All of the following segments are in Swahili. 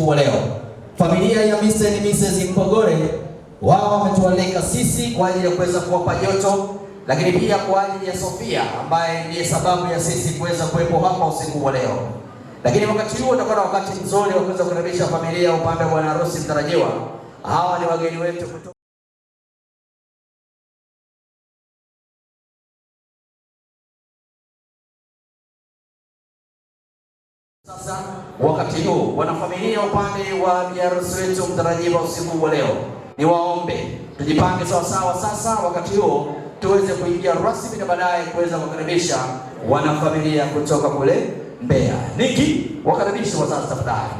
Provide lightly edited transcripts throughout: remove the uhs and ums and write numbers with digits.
usiku wa leo. Familia ya Mr. and Mrs. Mpogole wao wametualika sisi kwa ajili ya kuweza kuwapa joto, lakini pia kwa ajili ya Sofia ambaye ndiye sababu ya sisi kuweza kuwepo hapa usiku wa leo. Lakini wakati huo utakuwa na wakati mzuri wa kuweza kukaribisha familia ya upande wa bwana harusi mtarajiwa. Hawa ni wageni wetu kutoka sasa. Wakati huu wanafamilia upande wa biharusi wetu mtarajiwa usiku wa leo, ni waombe tujipange sawa sawa sasa, wakati huo tuweze kuingia rasmi na baadaye kuweza kukaribisha wanafamilia kutoka kule Mbeya. Niki wakaribisha wazazi tafadhali.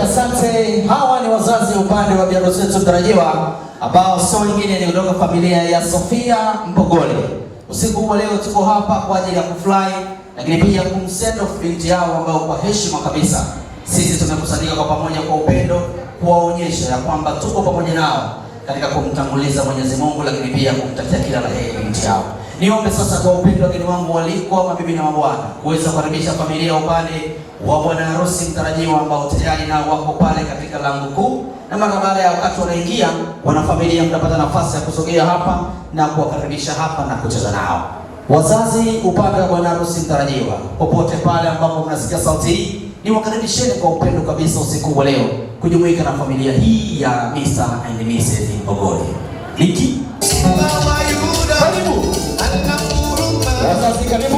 Asante. Hawa ni wazazi upande wa biharusi wetu mtarajiwa ambao sio wengine ni kutoka familia ya Sofia Mpogole. Usiku wa leo tuko hapa kwa ajili ya kufurahi, lakini pia kumsend off binti yao ambao kwa heshima kabisa sisi tumekusanyika kwa pamoja kwa upendo kuwaonyesha ya kwamba tuko pamoja nao katika kumtanguliza Mwenyezi Mungu, lakini pia kumtakia kila la heri binti yao. Niombe sasa kwa upendo wageni wangu waliko, mabibi na mabwana, kuweza kukaribisha familia upande wa bwana harusi mtarajiwa ambao tayari nao wako pale katika lango kuu, na mara baada ya wakati wanaingia, wanafamilia mtapata nafasi ya kusogea hapa na kuwakaribisha hapa na kucheza nao. Wazazi upande wa bwana harusi mtarajiwa, popote pale ambapo mnasikia sauti hii, ni wakaribisheni kwa upendo kabisa usiku wa leo kujumuika na familia hii ya Mr. and Mrs. Mpogole. Niki karibu. Wazazi karibu.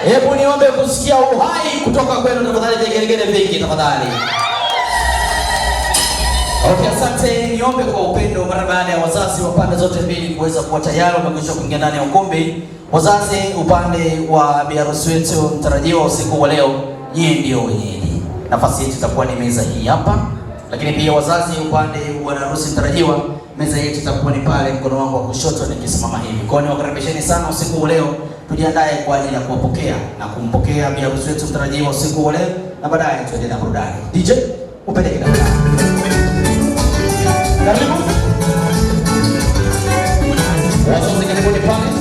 Hebu niombe kusikia uhai kutoka kwenu tafadhali, vigelegele vingi tafadhali. Okay, asante. Niombe kwa upendo mara baada ya wazazi wa pande zote mbili kuweza kuwa tayari wamekwisha kuingia ndani ya ukumbi. Wazazi upande wa biharusi wetu mtarajiwa usiku wa leo, yeye ndio wenyeji. Nafasi yetu itakuwa ni meza hii hapa. Lakini pia wazazi upande wa harusi mtarajiwa, meza yetu itakuwa ni pale mkono wangu wa kushoto nikisimama hivi. Kwa hiyo niwakaribisheni sana usiku wa leo. Tujiandae kwa ajili ya kuwapokea na kumpokea biharusi wetu mtarajiwa usiku wa leo, na baadaye tuendelee na burudani. DJ, upeleke dada. Karibu. Wazazi karibuni pale.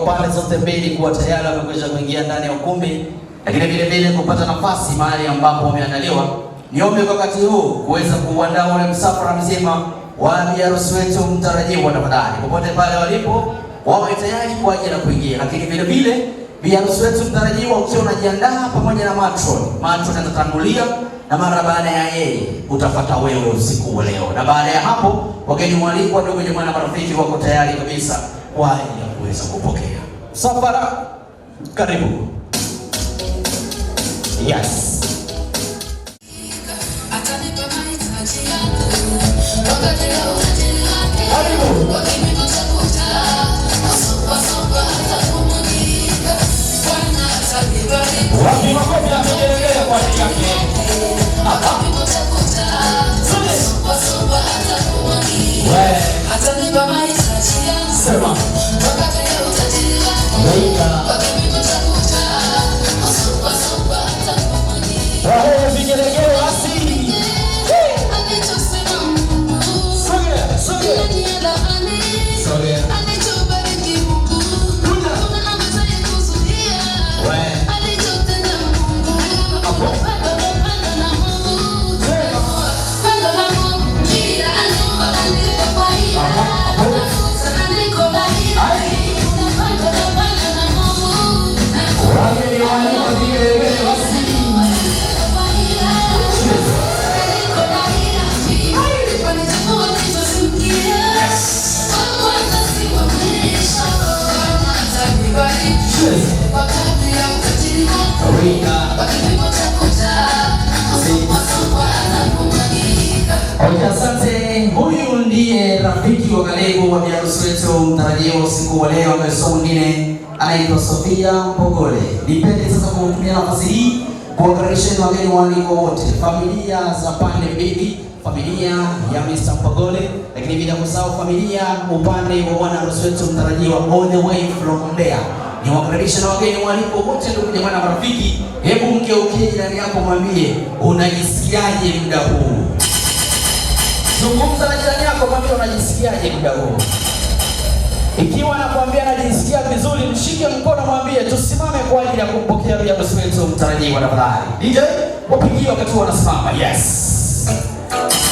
Pande zote mbili kuwa tayari wamekwisha kuingia ndani ya ukumbi, lakini vile vile kupata nafasi mahali ambapo wameandaliwa. Niombe kwa wakati huu kuweza kuandaa ule msafara mzima wa biharusi wetu mtarajiwa, tafadhali popote pale walipo wawe tayari kwa ajili ya kuingia. Lakini vile vile biharusi wetu mtarajiwa ukiwa unajiandaa pamoja na matron atatangulia, na mara baada ya yeye utafuata wewe usiku wa leo, na baada ya hapo wageni mwalikwa, ndugu jamaa na marafiki wako tayari kabisa kwa ajili ya kuweza kupokea msafara. Karibu. Yes. Wapi makofi na vigelegele kwa ajili yake. Sema. Asante. Huyu ndiye rafiki wa karibu wa biharusi wetu mtarajiwa usiku wa leo, ambaye sio mwingine anaitwa Sofia Mpogole. Nipende sasa kutumia nafasi hii kuwakaribisha wageni waalikwa wote, familia za pande mbili, familia ya Mr. Mpogole, lakini bila kusahau familia upande wa bwana harusi wetu mtarajiwa all the way from Mbeya. Ni wakaribisha na wageni waalikwa wote, ndugu jamaa na marafiki. Hebu mgeukie jirani yako, mwambie unajisikiaje muda huu. Zungumza na jirani yako, mwambie unajisikiaje muda huu. Ikiwa anakuambia anajisikia vizuri, mshike mkono, mwambie tusimame kwa ajili ya kumpokea biharusi wetu mtarajiwa. Tafadhali DJ wapigie wakati wanasimama. Yes.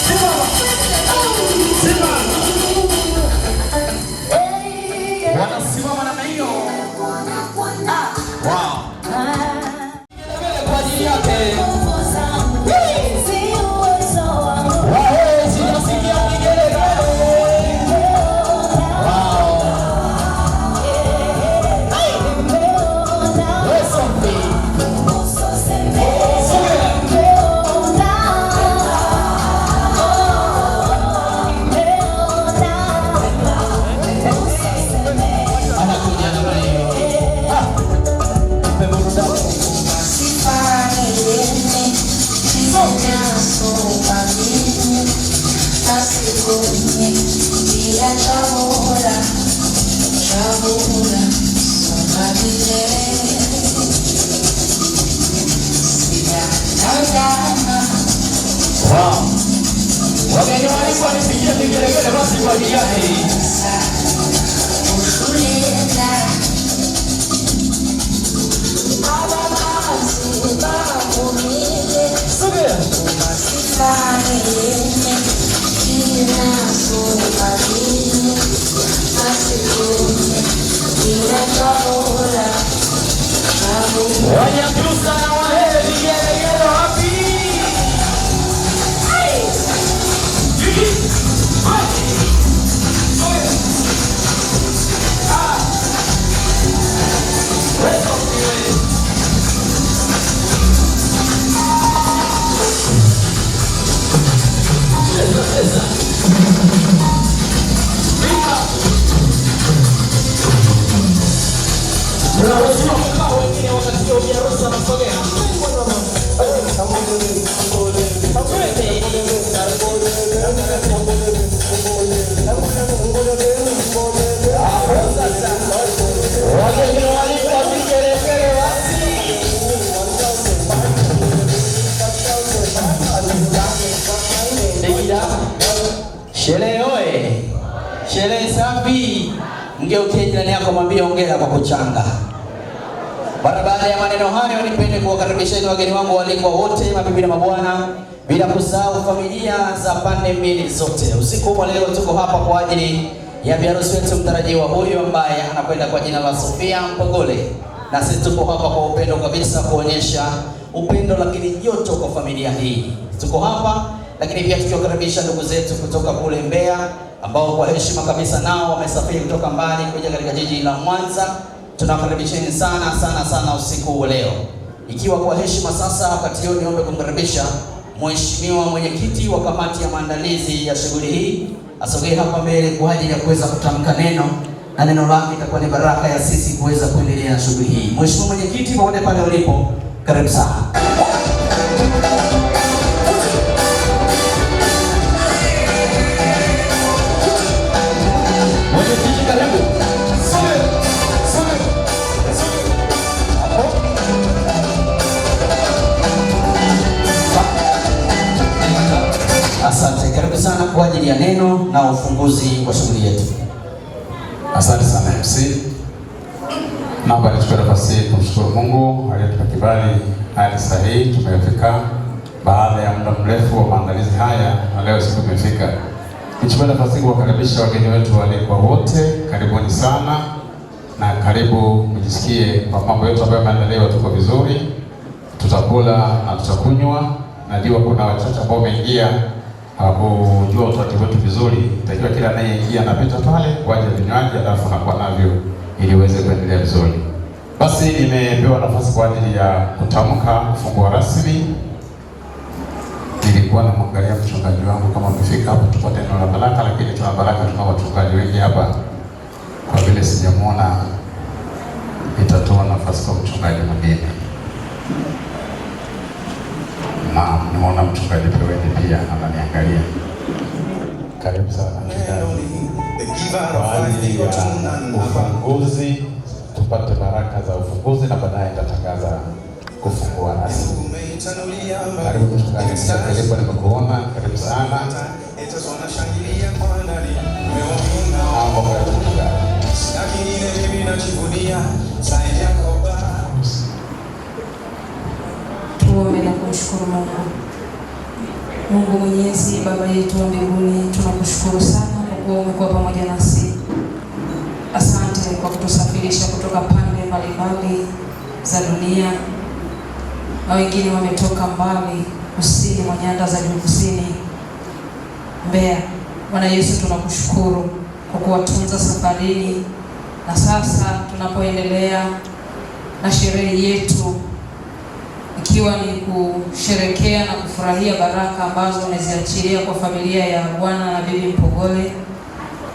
Simama. Simama. Wanasimama namna hiyo. Wow. Kwa ajili yake. Wow. Wageni walikuwa nipigia vigelegele basi kwa ajili yake. Baba Wanyakyusa na Waheri vigelegele wapi? Sherehe oye! Sherehe safi! Mgeukie jirani yako mwambie hongera kwa kuchanga. Baada ya maneno hayo, nipende kuwakaribisha wageni wangu walikuwa wote, mabibi na mabwana, bila kusahau familia za pande mbili zote. Usiku wa leo tuko hapa kwa ajili ya biharusi wetu mtarajiwa huyu ambaye anakwenda kwa jina la Sofia Mpogole. Na sisi tuko hapa kwa upendo kabisa, kuonyesha upendo lakini joto kwa familia hii. Tuko hapa lakini pia tukiwakaribisha ndugu zetu kutoka kule Mbeya ambao kwa heshima kabisa nao wamesafiri kutoka mbali kuja katika jiji la Mwanza. Tunakaribisheni sana usiku wa leo. Ikiwa kwa heshima sasa, wakati huu niombe kumkaribisha mheshimiwa mwenyekiti wa kamati ya maandalizi ya shughuli hii asogee hapa mbele kwa ajili ya kuweza kutamka neno, na neno lake itakuwa ni baraka ya sisi kuweza kuendelea na shughuli hii. Mheshimiwa mwenyekiti, popote pale ulipo, karibu sana. Asante, karibu sana kwa ajili ya neno na ufunguzi wa shughuli yetu. Asante sana MC. Naomba nichukue nafasi hii kumshukuru Mungu aliyetupa kibali hadi saa hii tumefika baada ya muda mrefu wa maandalizi haya, na leo siku imefika. Nichukue nafasi hii kuwakaribisha wageni wetu walikuwa wote, karibuni sana na karibu mjisikie kwa mambo yetu ambayo yameandaliwa. Tuko vizuri, tutakula na tutakunywa. Najua kuna wachache ambao wameingia hakujua utaratibu wetu vizuri. Itajua kila anayeingia anapita pale kwa ajili ya vinywaji, alafu anakuwa navyo ili uweze kuendelea vizuri. Basi nimepewa nafasi kwa ajili ya kutamka ufunguo rasmi. Nilikuwa namwangalia mchungaji wangu kama amefika hapo tupate neno la baraka, lakini tuna baraka, tuna wachungaji wengi hapa. Kwa vile sijamuona, nitatoa nafasi kwa mchungaji mwingine. Na nimeona mchungaji Peweni pia ananiangalia. Karibu sana kwa ajili ya ufunguzi, tupate baraka za ufunguzi na baadaye nitatangaza kufungua rasmi. Karibu mchungaji, karibu, nimekuona, karibu sana. Tuombe na kumshukuru Mungu. Mungu Mwenyezi, Baba yetu wa mbinguni, tunakushukuru sana kwa kuwa umekuwa pamoja nasi. Asante kwa kutusafirisha kutoka pande mbalimbali za dunia, na wengine wametoka mbali kusini mwa nyanda za juu kusini, Mbeya. Bwana Yesu, tunakushukuru kwa kuwatunza safarini, na sasa tunapoendelea na sherehe yetu, ikiwa ni kusherekea na kufurahia baraka ambazo umeziachilia kwa familia ya Bwana na Bibi Mpogole,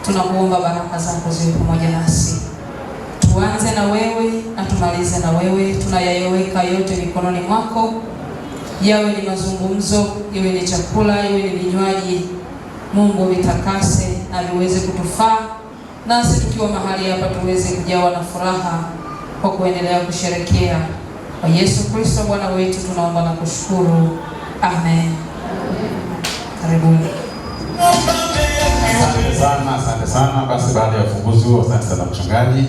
tunakuomba baraka zako ziwe pamoja nasi. Tuanze na wewe na tumalize na wewe. Tunayaweka yote mikononi mwako, yawe ni mazungumzo, iwe ni chakula, iwe ni vinywaji. Mungu vitakase na viweze kutufaa, nasi tukiwa mahali hapa tuweze kujawa na furaha kwa kuendelea kusherekea. Kwa Yesu Kristo Bwana wetu tunaomba na kushukuru. Amen. Karibuni. Asante sana. Basi baada ya ufunguzi huo, asante sana mchungaji.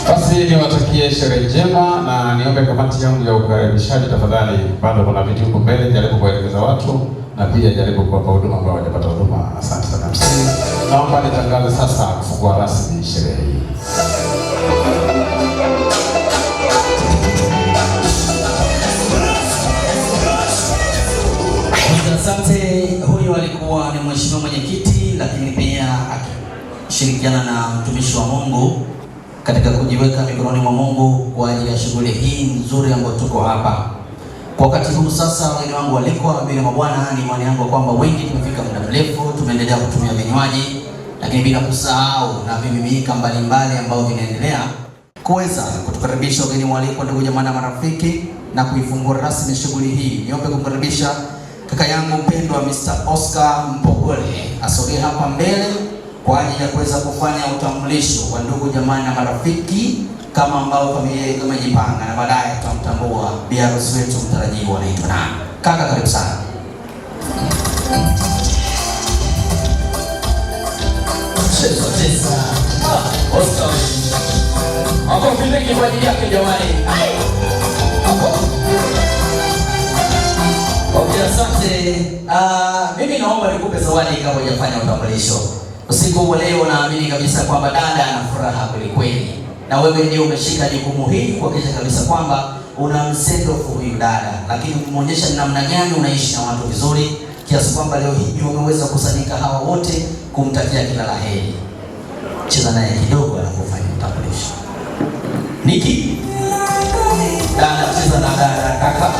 Basi niwatakie sherehe njema na niombe kamati yangu ya ukaribishaji tafadhali, bado kuna viti huko mbele, jaribu kuelekeza watu na pia jaribu kuwapa huduma ambao hawajapata huduma. Asante sana. Naomba nitangaze sasa kufungua rasmi sherehe hii. Asante. Huyu alikuwa ni mheshimiwa mwenyekiti, lakini pia akishirikiana na mtumishi wa Mungu katika kujiweka mikononi mwa Mungu kwa ajili ya shughuli hii nzuri ambayo tuko hapa. Kwa wakati huu sasa, wageni wangu walikuwa bila mabwana, ni imani yangu kwamba wengi tumefika muda mrefu, tumeendelea kutumia vinywaji, lakini bila kusahau na vimiminika mbalimbali ambao vinaendelea kuweza kutukaribisha wageni waliko, ndugu jamaa na marafiki, na kuifungua rasmi shughuli hii. Niombe kumkaribisha kaka yangu mpendwa Mr. Oscar Mpogole asogee hapa mbele kwa ajili ya kuweza kufanya utambulisho wa ndugu jamaa na marafiki kama ambao familia imejipanga, na baadaye tutamtambua bi harusi wetu mtarajiwa anaitwa nani. Kaka, karibu sana. Oscar. Hapo vile kwa ajili yake jamani. Okay, asante. Mimi naomba nikupe zawadi kama hujafanya utambulisho. Usiku wa leo naamini kabisa kwamba dada ana furaha kweli kweli. Na wewe ndio umeshika jukumu hili kuhakikisha kabisa kwamba unamsendo huyu dada, lakini kumuonyesha namna gani unaishi na watu vizuri kiasi kwamba leo hii umeweza kusanyika hawa wote kumtakia kila la heri. Cheza naye kidogo anapofanya utambulisho. Niki. Dada cheza na dada kaka.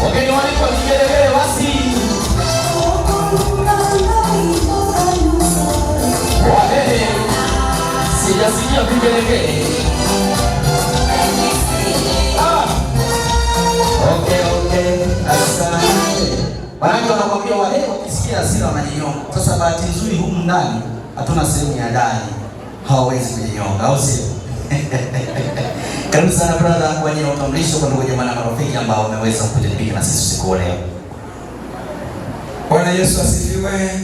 Wageni walikuwa kigelegele basi. Wahehe, sijasikia kigelegele. Okay, asante. Wananchi wanakwambia wahehe wakisikia hasira wananyonga. Sasa bahati nzuri humu ndani hatuna sehemu ya ndani, hawawezi kunyonga, au sio? Karibu sana brother kwa ajili ya utambulisho kwa ndugu jamaa na marafiki ambao wameweza kujadiliana na sisi usiku leo. Bwana Yesu asifiwe.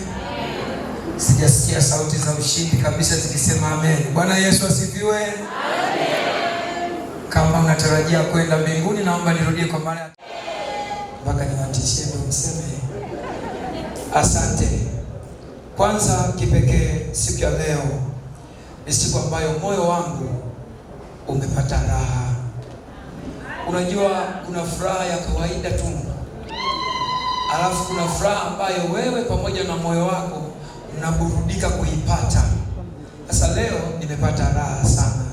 Sijasikia sauti za ushindi kabisa zikisema amen. Bwana Yesu asifiwe. Amen. Kama unatarajia kwenda mbinguni, naomba nirudie kwa mara mpaka niwatishie ndio mseme asante. Kwanza kipekee siku ya leo ni siku ambayo moyo wangu umepata raha. Unajua kuna furaha ya kawaida tu, alafu kuna furaha ambayo wewe pamoja na moyo wako mnaburudika kuipata. Sasa leo nimepata raha sana.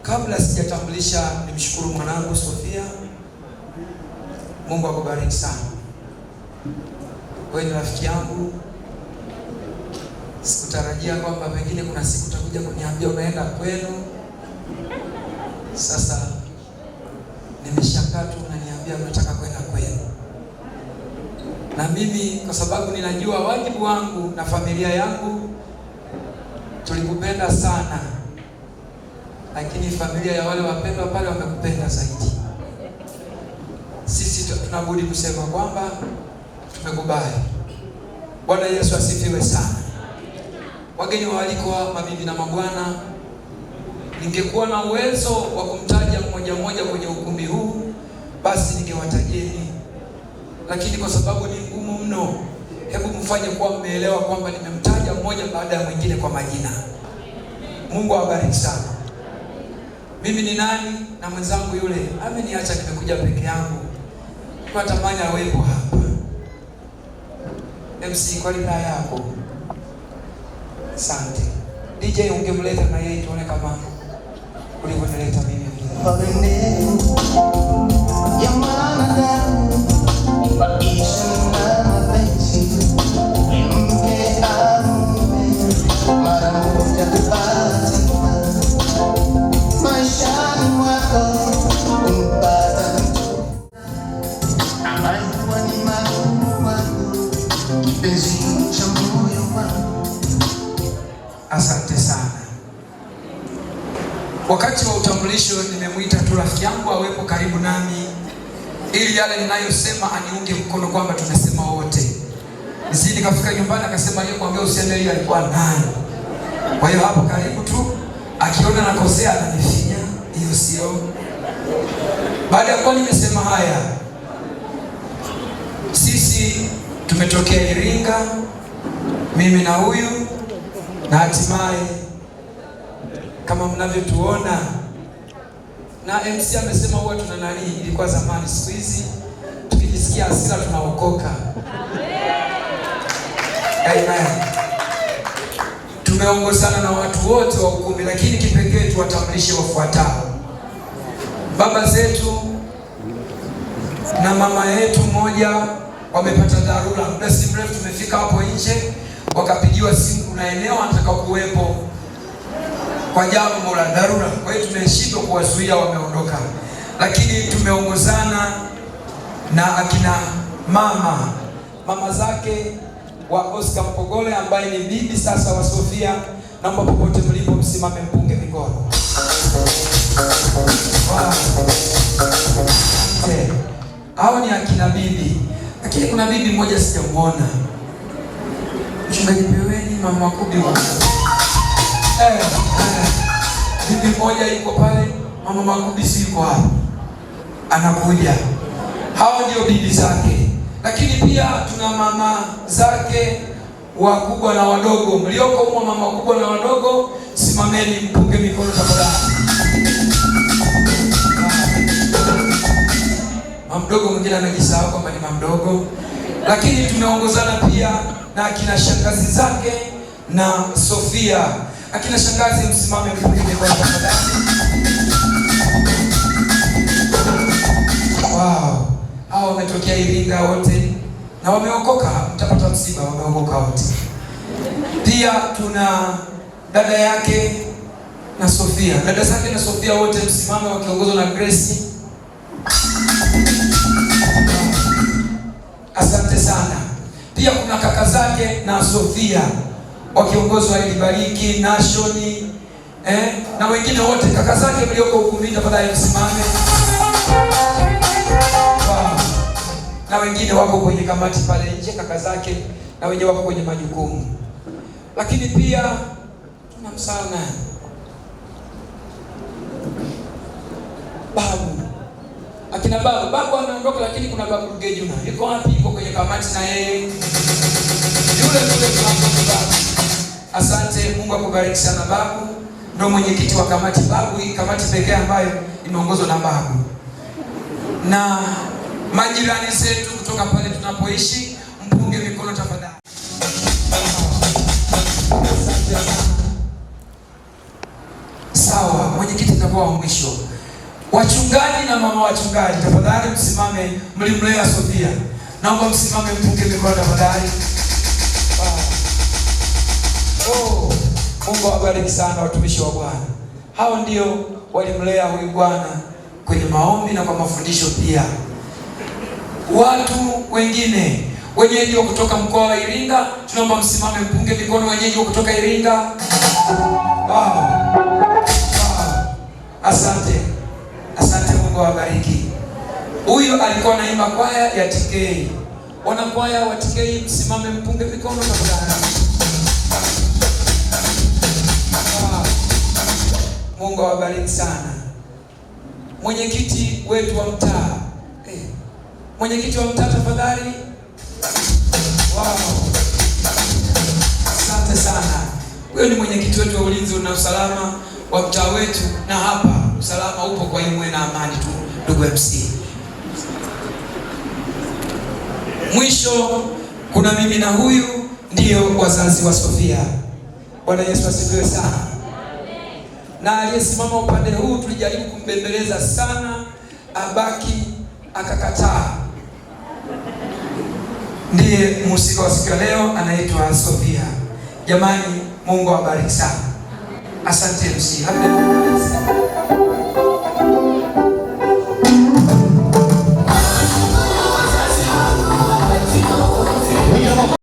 Kabla sijatambulisha, nimshukuru mwanangu Sofia. Mungu akubariki sana. Wewe ni rafiki yangu. Sikutarajia kwamba pengine kuna siku utakuja kuniambia umeenda kwenu. Sasa nimeshakaa tu unaniambia unataka kwenda kwenu. Na mimi kwa sababu ninajua wajibu wangu na familia yangu, tulikupenda sana. Lakini familia ya wale wapendwa pale wamekupenda zaidi. Sisi tunabudi kusema kwamba tumekubali. Bwana Yesu asifiwe sana. Wageni waalikwa, mabibi na mabwana, ningekuwa na uwezo wa kumtaja mmoja mmoja kwenye ukumbi huu, basi ningewatajeni. Lakini kwa sababu ni ngumu mno, hebu mfanye kuwa mmeelewa kwamba nimemtaja mmoja baada ya mwingine kwa majina. Mungu awabariki sana. Mimi ni nani na mwenzangu yule ameniacha nimekuja peke yangu. Kwa tamani awepo hapa. MC kwa ridhaa yako. Asante. DJ ungemleta na yeye tuone kama ulivyonileta mimi. Asante sana. Wakati wa utambulisho nimemwita tu rafiki yangu awepo karibu nami ili yale ninayosema aniunge mkono kwamba tumesema wote. Nisi nikafika nyumbani akasema aliyekwambia usiende hiyo alikuwa nani? Kwa hiyo hapo karibu tu akiona nakosea ananifinya, hiyo sio. Baada ya kuwa nimesema haya, sisi tumetokea Iringa, mimi na huyu, na hatimaye kama mnavyotuona, na MC amesema huwa tuna nani, ilikuwa zamani, siku hizi tukijisikia hasira tunaokoka. Amen. Tumeongozana na watu wote wa ukumbi, lakini kipekee tuwatambulishe wafuatao. Baba zetu na mama yetu mmoja wamepata dharura. Muda si mrefu tumefika hapo nje, wakapigiwa simu, kuna eneo anataka kuwepo kwa jambo la dharura. Kwa hiyo tumeshindwa kuwazuia, wameondoka. Lakini tumeongozana na akina mama zake wa Oscar Mpogole ambaye ni bibi sasa wa Sofia. Naomba popote mlipo msimame mpunge mikono. Hao ni akina bibi. Lakini kuna bibi mmoja sijamuona. Mchungaji Peweni, mama Kubi wa. Bibi mmoja yuko pale, mama Makubi si yuko hapa. Anakuja. Hao ndio bibi zake. Lakini pia tuna mama zake wakubwa na wadogo. Mlioko huko mama wakubwa na wadogo, simameni mpunge mikono tafadhali. Mama mdogo mwingine anajisahau kwamba ni mama mdogo. Lakini tumeongozana pia na akina shangazi zake na Sofia. Akina shangazi msimame mpunge mikono tafadhali. Wow. Hao wametokea Iringa wote na wameokoka, mtapata msiba, wameokoka wote. Pia tuna dada yake na Sofia. Dada zake na Sofia wote msimame wakiongozwa na Grace. Asante sana. Pia kuna kaka zake na Sofia wakiongozwa na Elibariki, Nashoni, na wengine wote kaka zake mlioko ukumbini tafadhali msimame. Na wengine wako kwenye kamati pale nje, kaka zake, na wengine wako kwenye majukumu. Lakini pia tunamsahau nani? Babu. Akina babu ameondoka, lakini kuna babu Rugejuna. Yuko wapi? Yuko kwenye kamati na yeye. Yule babu. Asante, Mungu akubariki sana babu. Ndio mwenyekiti wa kamati babu, hii kamati pekee ambayo imeongozwa na babu. Na majirani zetu kutoka pale tunapoishi, mpunge mikono tafadhali. Sawa, mwenyekiti atakuwa wa mwisho. Wachungaji na mama wachungaji tafadhali msimame, mlimlea Sofia. Naomba msimame mpunge mikono tafadhali. Mungu awabariki sana watumishi wa Bwana. Hao ndio walimlea huyu bwana kwenye maombi na kwa mafundisho pia. Watu wengine wenyeji wa kutoka mkoa wa Iringa, tunaomba msimame mpunge mikono, wenyeji wa kutoka Iringa. Asante. Mungu awabariki. Huyu alikuwa anaimba kwaya ya TK. Wana kwaya wa TK msimame mpunge mikono tafadhali. Mungu awabariki sana. Mwenyekiti wetu wa mtaa. Mwenyekiti wa mtaa tafadhali. Asante sana. Huyo ni mwenyekiti wetu wa ulinzi na usalama wa mtaa wetu, na hapa usalama upo, kwa hiyo na amani tu ndugu MC. Mwisho kuna mimi na huyu ndio wazazi wa Sofia. Bwana Yesu asifiwe sana. Na aliyesimama upande huu tulijaribu kumbembeleza sana, abaki akakataa. Ndiye mhusika wa siku ya leo, anaitwa Sofia. Jamani, Mungu awabariki sana. Asante MC.